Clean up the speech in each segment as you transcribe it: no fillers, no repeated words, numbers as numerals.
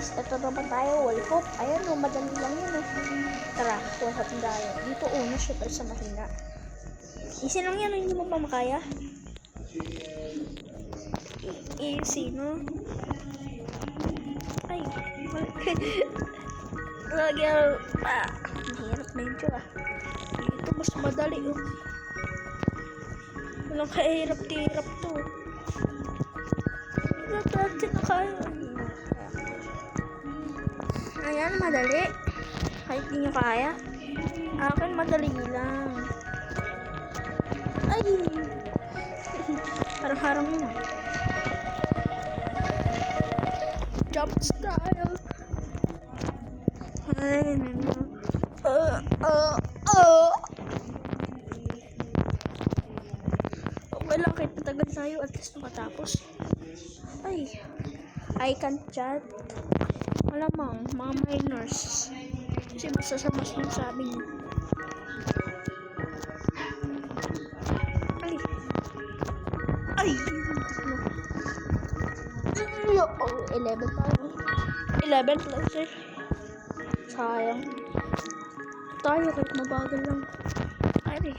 guys, ito naman tayo, wall hoop. Ayan o, madali lang yun o. Tara, wall hoop tayo. Dito una, syempre sa mahina. Easy lang yan, hindi mo pa makaya. Easy, no? Ay, lagyan, mahirap medyo Dito mas madali o. Walang kahirap-tirap to. Dati na kaya. Ayan, madali. Kahit di nyo kaya. Akin, madali lang. Ay! Harang-harang yun. Jump style. Ay, nano. Okay lang, kahit matagal tayo, at least makatapos. Ay, I can't chat. Malamang, mga minors. Kasi basta sa mas yung sabi niyo. Ay. Ay. 11 pa. 11 plus eh. Sayang. Tayo kahit mabagal lang. Ay.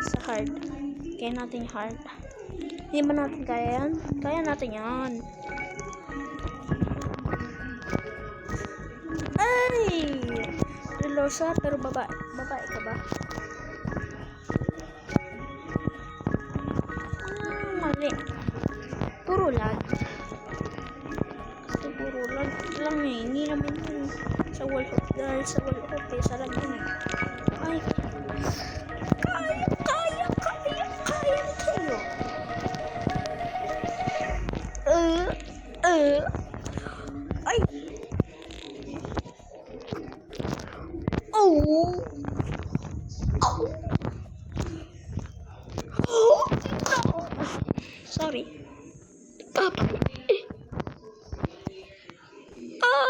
Sa hard. Kaya natin yung hard. Hindi ba natin kaya yan? Kaya natin yan. Ay! Relosa, pero babae. Babae ka ba? Mali. Puro lag. Kasi puro lag lang eh. Hindi naman yun. Sa wall hoop. Dahil sa wall hoop eh. Sa lag yun eh. Ay.